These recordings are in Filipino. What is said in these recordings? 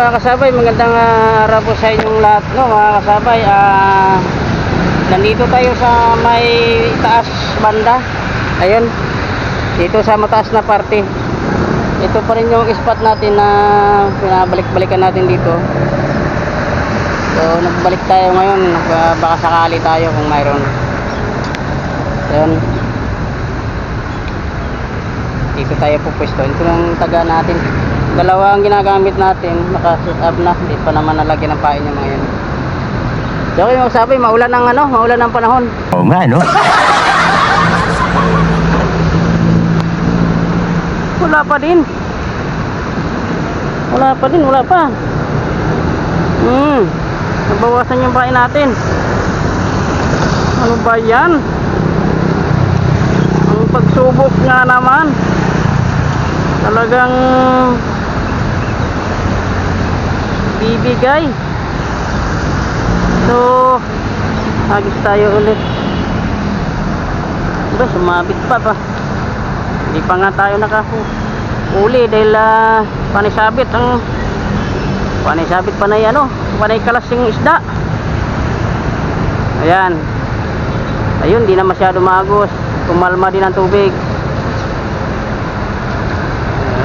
mga kasabay, magandang araw po sa inyong lahat, no, mga kasabay. Nandito tayo sa may taas banda. Ayun, dito sa mataas na parte. Ito pa rin yung spot natin na pinabalik-balikan natin dito. So nagbalik tayo ngayon, baka sakali tayo kung mayroon. Ayun, dito tayo pupwesto. Ito lang taga natin. Dalawa ang ginagamit natin, naka-set up na, hindi pa naman nalagyan ng pain yung mga yan. So okay, magsabi, maulan ng panahon. Oo nga, no? Wala pa din. Nabawasan yung pain natin. Ano ba yan? Ang pagsubok nga naman. Talagang bibigay. So agis tayo ulit. Ba, sumabit pa. Hindi pa nga tayo nakahuli dahil panisabit panay panay kalas yung isda. Ayun, di na masyado magos, kumalma din ang tubig.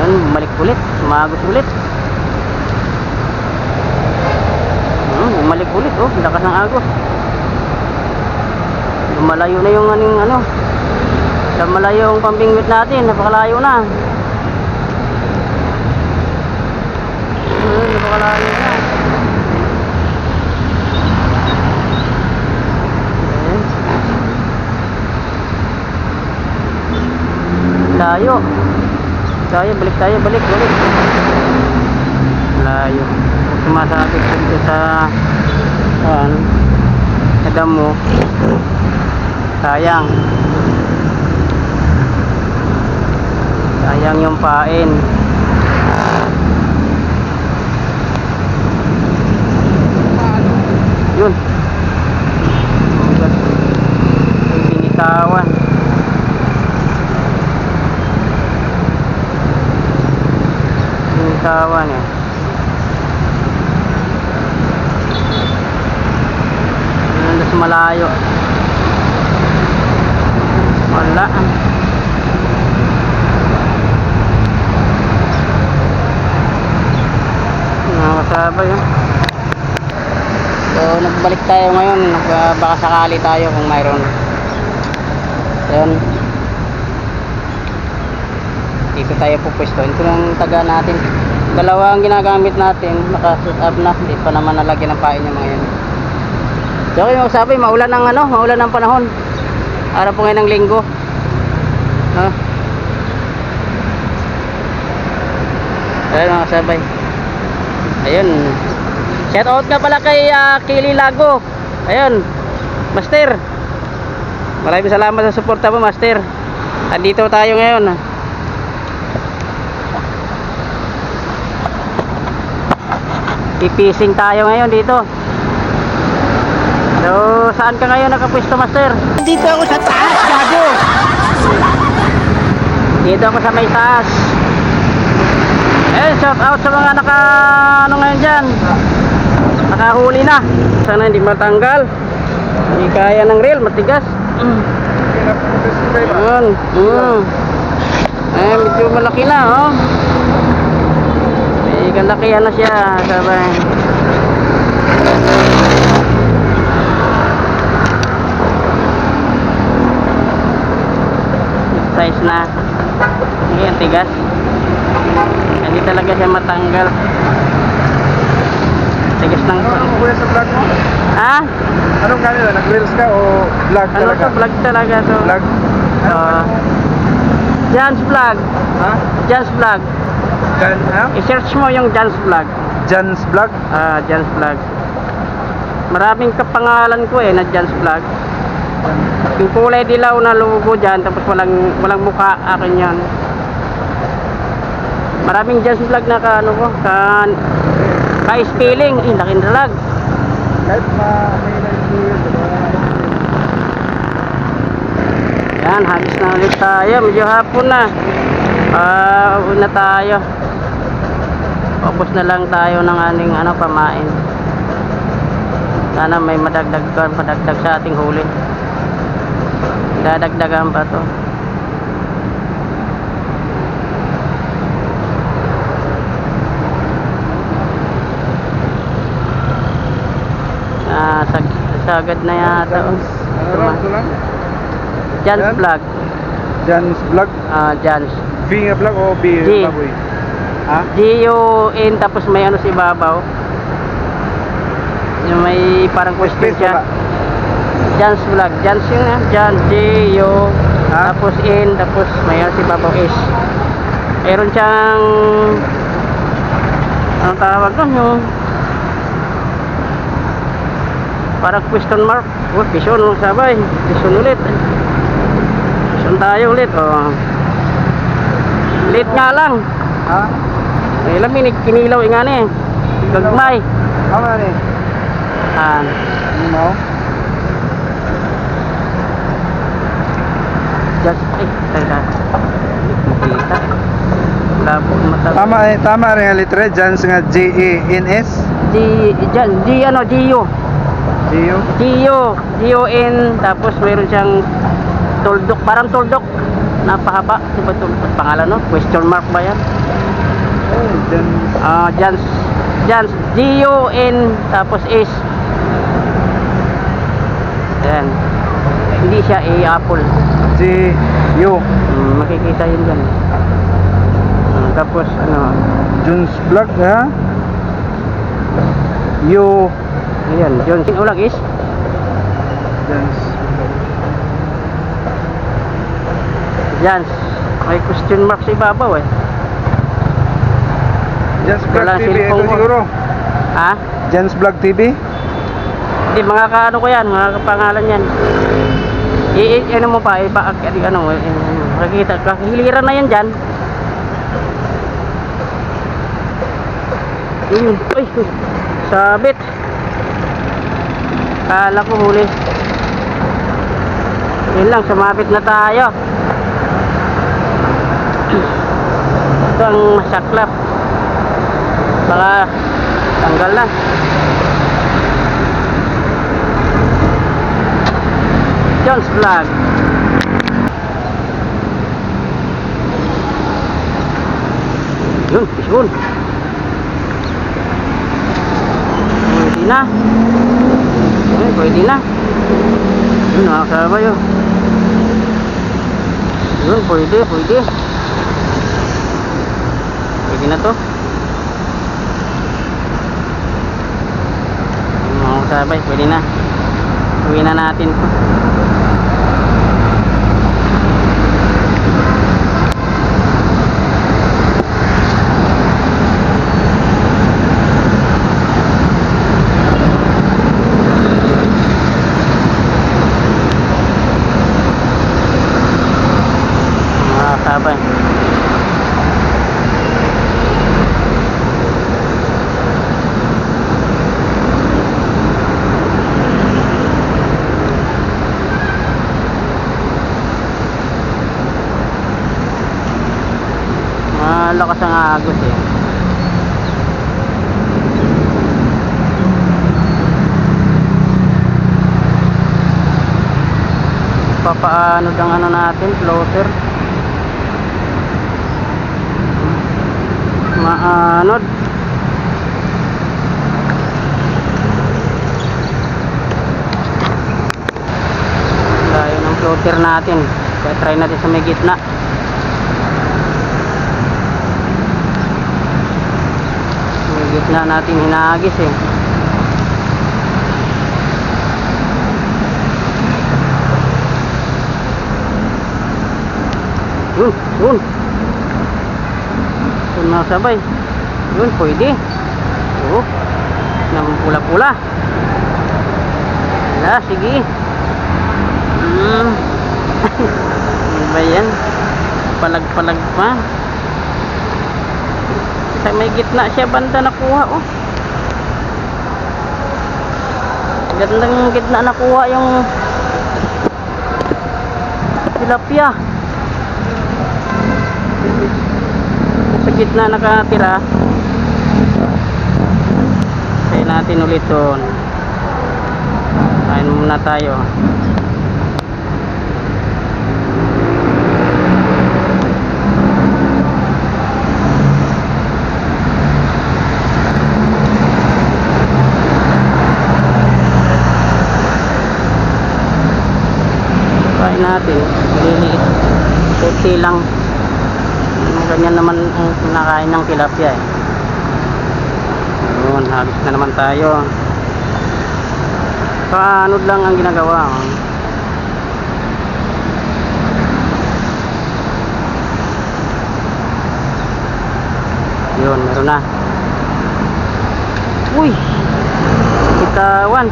Ayun, bumalik ulit, sumagos ulit. Bumalik ulit, oh, lakas ng agos. Lumalayo na yung lumalayo yung pambingwit natin, napakalayo na. Napakalayo na. Layo. Balik. Layo. Sumasabit dito sa damo. Sayang yung pain. Yun, binitawan. Eh. Mas malayo. Wala. Nakasabay. So nagbalik tayo ngayon, baka sakali tayo kung mayroon. Ayun, dito tayo pupwesto. Ito lang taga natin. Dalawa ang ginagamit natin, naka-set up na, hindi pa naman nalagyan ng pain yung mga yan. So okay, magsabi, maulan ng panahon. Araw po ngayon ng linggo. Ayun mga kasabay. Ayun, shout out nga pala kay Kili Lago. Ayun, Master, maraming salamat sa suporta mo, Master. Andito tayo ngayon. Pipising tayo ngayon dito. So saan ka ngayon nakapwesto, Master? Dito ako sa taas, gago! Dito ako sa may taas. Shout out sa mga ngayon dyan, nakahuli na. Sana hindi matanggal, hindi kaya ng reel, matigas. Medyo malaki na, oh. May kalakihan na siya, sabay. Size na. Ayan, tigas. Hindi talaga siya matanggal. Tigas ng... Ano kuya sa vlog mo? Ha? Anong kanila? Nag-reels ka o vlog Ano talaga? to? Vlog talaga to. Vlog? Jan's Vlog. Ha? Jan's Vlog. Jan, ha? I-search mo yung Jan's Vlog. Jan's Vlog? Jan's Vlog. Maraming kapangalan ko na Jan's Vlog. Yung kulay dilaw na logo dyan, tapos walang mukha, akin yan. Maraming Jan's Vlog na ka-spelling. Laking dalag. Kahit ma-may Yan, hagis na ulit tayo. Medyo hapon na. Una tayo. Ubos na lang tayo ng aning pamain. Sana may madagdag sa ating huli. Dadagdagan pa to. Sagad na yata. Ito lang? Jan's Yan? vlog. Jan's Vlog? Jan's. V nga vlog o B G. baboy? Ha? G-U-N tapos may si babaw. Yung may parang question Space siya. wala? Jan's vlog. Jan's yun Jan, G-U Ha? tapos N tapos may si babaw S. Meron siyang anong tawag doon yung parang question mark. Question sabay. Question ulit. Question tayo ulit. Late nga lang. Ha? May laminig kinilaw nga ni. Gagmay. Ano ni? Ano mo? Just teka. Makita. Labo mata. Tama rin ang letra. Jan's nga J-A-N-S. G-U. G-U? G-U-N tapos mayroon siyang tuldok, parang tuldok napahaba, diba tuldok pangalan question mark ba yan? Jan's G-U-N tapos S. Ayan, hindi siya apple. G-U. Makikita yun dyan. Tapos Jan's Vlog ha? U. ayan, John ulag is Jan's. May question mark sa ibabaw Jan's Vlog Wala TV. Ito cellphone ko. siguro. Ha? Jan's Vlog TV. Hindi, mga kaano ko yan, mga kapangalan yan. Ano mo pa, makikita, kakihiliran na yan dyan. Uy, sabit. Kala ko huli. Yun lang, sumabit na tayo. Ito ang masaklap. Baka tanggal na. John's Vlog. Yun, pisun. Pwede na. Pwede na. Yun, nakakabay yun. Yun, pwede. Pwede na to. Nakakabay, pwede na. Uwi na natin to. Sabay. Malakas ang agos papaano ang natin floater maanod layo ng floater natin kaya try natin sa may gitna natin hinagis yun masabay yun pwede nang pula-pula wala sige ano ba yan palag-palag pa sa may gitna siya banda nakuha gandang gitna nakuha yung tilapia sa gitna nakatira Try natin ulit doon. Kain muna tayo. Kain natin. Maliliit. Sexy lang. Ganyan naman ang kinakain ng tilapia eh. Ayun, halos na naman tayo. Paanod lang ang ginagawa. Yun, meron na. Uy! Bitawan.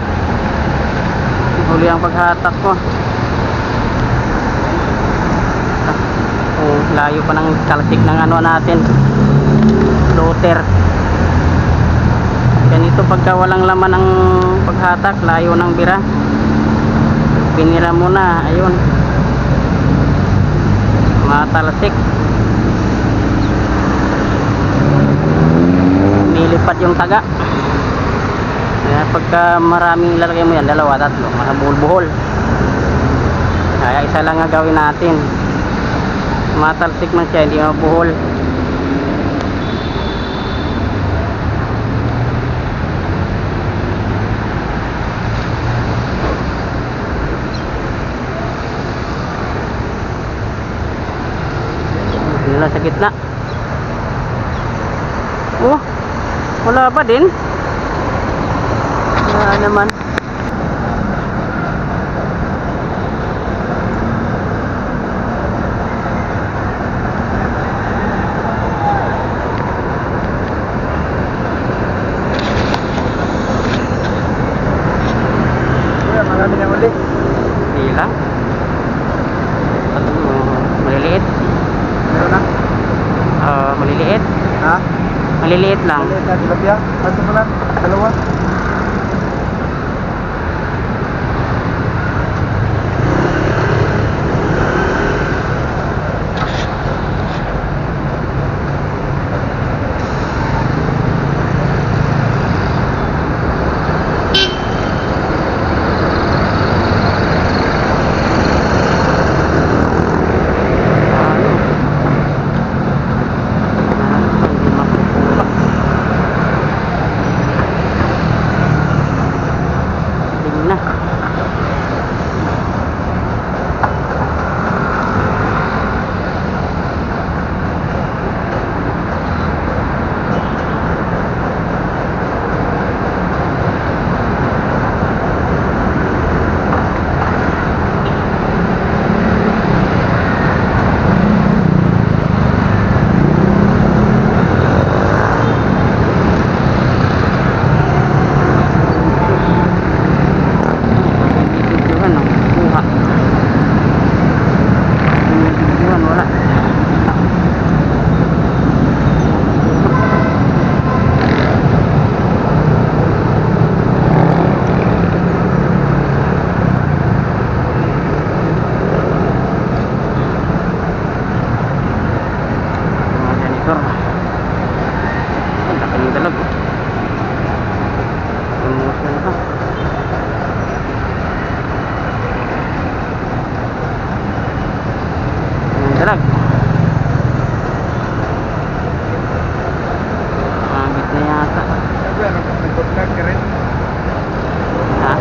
Huli ang paghatak ko. Oh, layo pa ng kalsik ng ano natin. Floater. Ganito pagka walang laman ng paghatak, layo ng bira. Pinira mo na, ayun. Matalsik. Nilipat yung taga. Kaya pagka maraming ilalagay mo yan, 2, 3, mabuhol-buhol. Kaya isa lang ang gawin natin. Matalsik man siya, hindi mabuhol. Nila sa gitna. Oh, wala pa din. Wala naman. Marami na uli. Bilang. Maliliit. Meron na? Maliliit. Ha? Maliliit lang. Maliit na tilapia? Ano pa lang? 2? Dalag. Mabit na yata. Nag-vlog ka rin? Ha?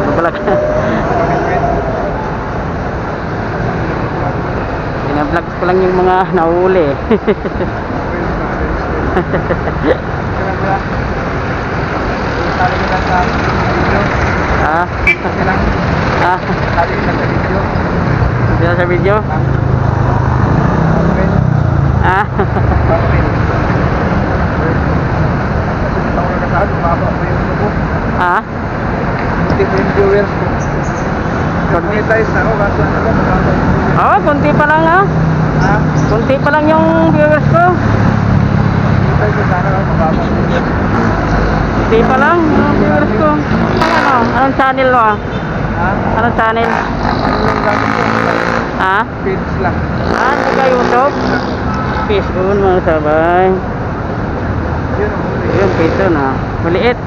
Babalag. Pina-vlog ko lang yung mga nahuli. Ha? Ha? Hindi na sa video? Ah. Ah? viewers ko. Monetize na ako kaso ano lang, Oh, kunti pa lang ah. ha? Kunti pa lang yung viewers ko. Monetize na sana ako mababa. Kunti pa lang yung viewers ko. Ano? Anong channel mo ah? Ha? Anong channel? Yung gamit ko, Ha? page lang. Ah, taga YouTube? Facebook mga sabay. Yun ang huli. Yung pito na. Maliit.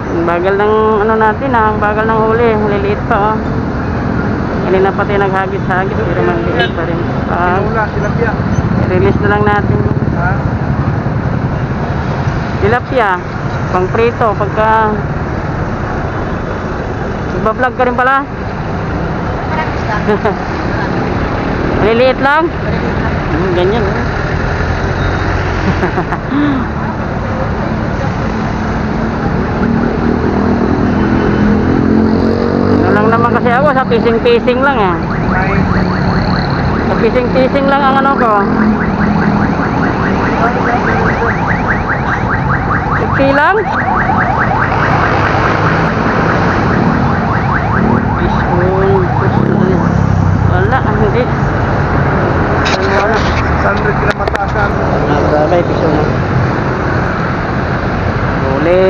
Ang bagal ng ano natin ang bagal ng huli. Maliliit pa oh. Kanina pati naghagis-hagis pero maliit pa rin. Pinula, tilapia. Release na lang natin. Ha? Tilapia. Pang prito pagka nagbablog ka rin pala. Maliliit lang. Ganyan oh. Ano lang naman kasi ako sa pising-pising lang eh. May Sa pising-pising lang ang ano ko. Iti lang. Fishbone. Wala, hindi. Wala. 100 kilo matasan. Sabay, piso na. Huli.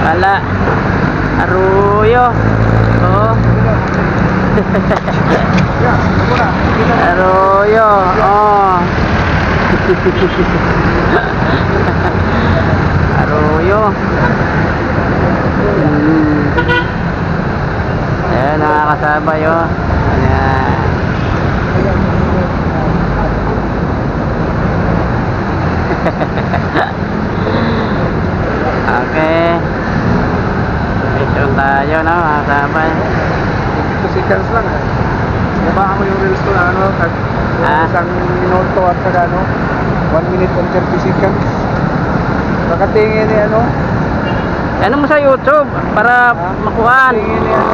Wala. Aruyo. Oh. Yeah, ako na. Aruyo. Oh. Aruyo. Ayan, nakakasabay oh. Ayan. Okay. Mission tayo no, mga sabay. 2 seconds lang. Nabaka mo yung reels ko na ano, isang minuto at saka ano, 1 minute and 30 seconds. Nakatingin ni ano, Ano mo sa YouTube para makuhaan? tingin ni ano,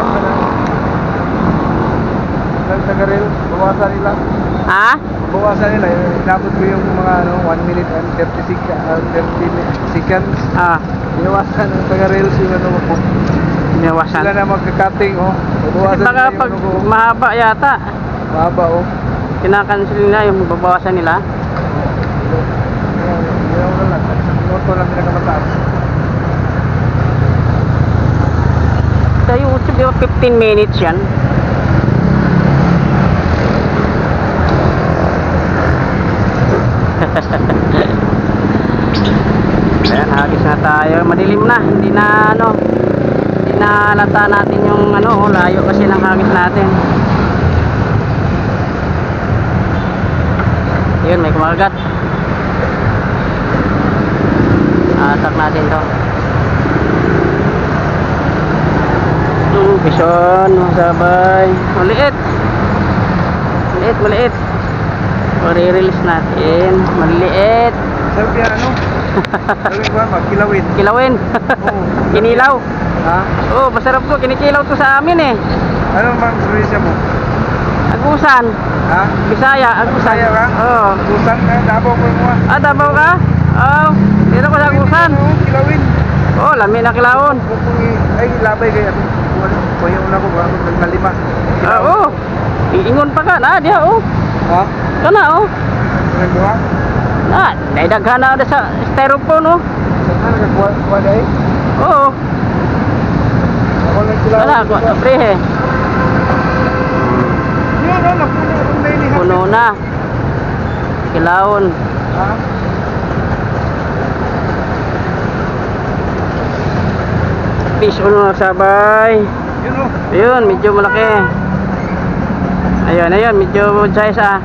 taga-reel, bawasan nila. Ha? Bawasan nila, inabot ko yung mga ano, 1 minute and 30 seconds. Ah, Inawasan ng taga-reels yung ano ko. binawasan. Sila na magka-cutting oh. Bawasan Baka nila pag yung ano ko. mahaba yata, Mahaba oh. kinakancel nila yung babawasan nila. Yan na lang. Minuto lang pinakamataas. Sa YouTube, di ba 15 minutes yan? Ayan, hagis na tayo. Madilim na. Hindi na ano, hindi na halata natin yung ano, layo kasi ng hagis natin. Yun, may kumagat. Atak natin to. Bison, sabay. Maliit. Maliit. I-release natin. Maliit. Sabi ano? Sabi ko magkilawin. Kilawin. Oo. Kinilaw. Ha? Oh, masarap to. Kinikilaw to sa amin eh. Anong mang probinsya mo? Agusan. Ha? Bisaya, Agusan. Bisaya ka? Oo. Tusan ka? Davao ko mo. Ah, Davao ka? Oo. Dito ko sa Agusan. Kilawin. Oh, lami na kilawon. Ay, labay kaya ako. Kuya una ko ba? Nagkalima. Ah, oh. Iingon pa ka na, diha oh. Ha? Kana oh. Nagduha? Na, naidaghan na sa styrofoam oh. Saan nagkuha dahil? Oo. Ako nagkilawin. Wala, prehe. Yan, ano? Puno na ini. Puno na. Kilawon. Ha? Fish ulo sabay. Yun o. Ayun, medyo malaki. Ayun, medyo size ah.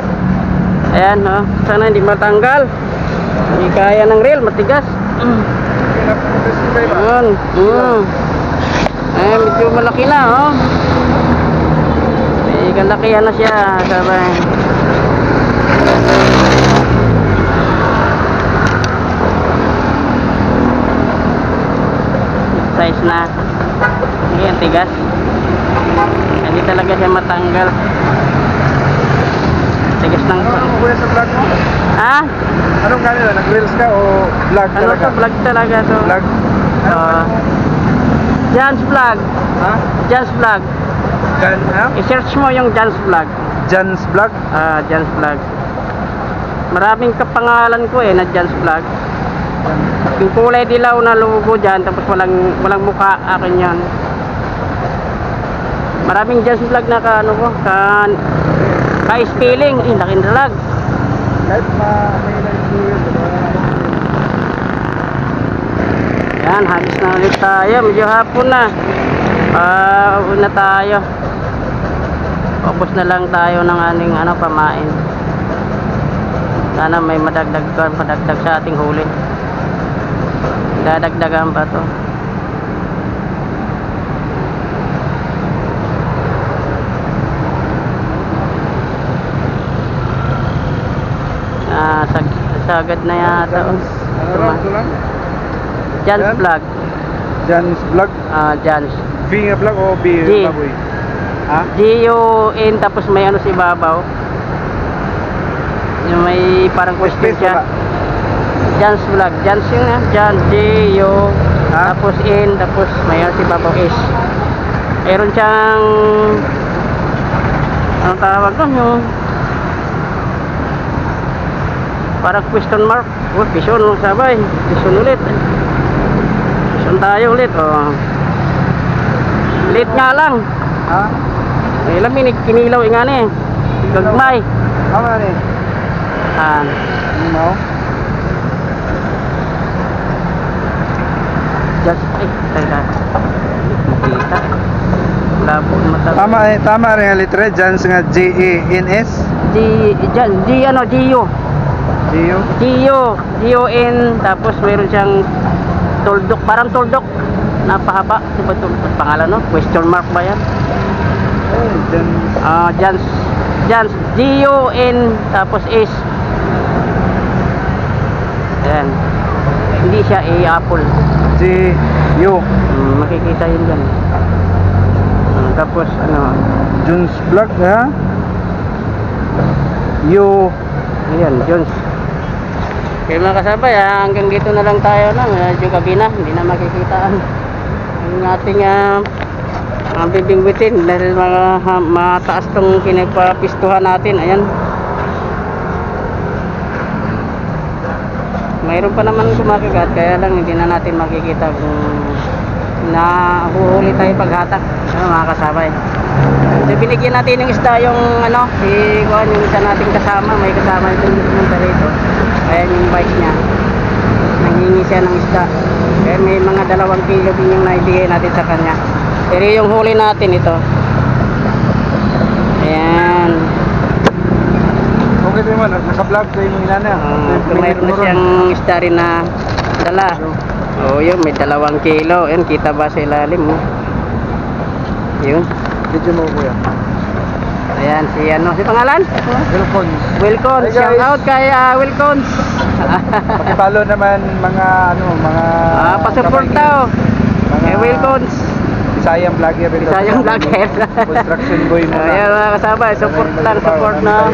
Ayan, oh. Sana hindi matanggal. Hindi kaya ng reel, matigas. Ayun. Ayun, medyo malaki na, oh. May kalakihan na siya, sabay. Size na. Ayan, tigas. Hindi talaga siya matanggal. Tigas ng... Ano kuya sa vlog mo? Ah? Anong kanila? Nag-reels ka o vlog Ano talaga? to? Vlog talaga to. Vlog? Jan's Vlog. Ha? Jan's Vlog. Jan, ha? I-search mo yung Jan's Vlog. Jan's Vlog? Ah, Jan's Vlog. Maraming kapangalan ko eh na Jan's Vlog. Yung kulay dilaw na logo dyan, tapos walang mukha, akin yan. Maraming Jan's Vlog na ka, ano ko, ka-spelling, laking dalag. Kahit may na-influence. Yan, hagis na ulit tayo. Medyo hapon na. Uwi na tayo. Ubos na lang tayo ng aning pamain. Sana may madagdag sa ating huli. Dadagdagan pa to. Sagad na yata. Ano lang ito lang? Jan's Yan? vlog. Jan's Vlog? Jan's. V nga vlog o B? G. Baboy? Ha? G-U-N tapos may ano sa ibabaw. Yung may parang question Space siya. wala. Jan's vlog. Jan's yun nga. Jan, G-U, Ha? tapos N, tapos may ano sa ibabaw S. Meron siyang anong tawag doon yung parang question mark. Question sabay. Question ulit. Question tayo ulit. Late nga lang. Ha? May lamin, kinilaw nga ni. Gagmay. Tama na eh. Hindi mo? Just, tayo. Makita. Labo mata. Tama rin ang litra. Jan's nga J-A-N-S. G-U. G-U? G-U-N. Tapos meron siyang tuldok. Parang tuldok. Napahaba. Diba tuldok pangalan no? Question mark ba yan? Jan's. Jan's. G-U-N. Tapos S. Ayan. Hindi siya A-apple. J-U. Makikita yun dyan. Tapos Jan's Vlog ha? U. ayan, Jones. Okay mga kasabay, hanggang dito na lang tayo na. Medyo gabi na, hindi na makikita ang ating bibingwitin dahil mataas tong pinagpapistuhan natin. Ayan. Mayroon pa naman kumakagat, kaya lang hindi na natin makikita kung nahuhuli tayo paghatak. Mga kasabay. So, binigyan natin ng isda yung yung isa nating kasama, may kasama ito yung pumunta rito. Ayan yung bike niya. Nangingi siya ng isda. Kaya may mga 2 kilo din yung naibigay natin sa kanya. Pero yung huli natin ito. Ayan. Okay naman, naka-vlog sa yung inana. Kung mayroon na siyang isda rin na dala. Yun, may 2 kilo. Ayan, kita ba sa ilalim mo? Yun. Video mo kuya. Ayan, si pangalan? Welcome. Wilcons. Hey, guys. Shout out kay Wilcons. Pakipalo naman mga Pasupport daw. Kay Wilcons. Bisayang vlogger rin. Bisayang vlogger. Construction boy mo. Ayan mga kasabay, support lang, support na.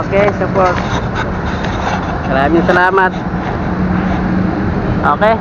Okay, support. Maraming salamat. Okay.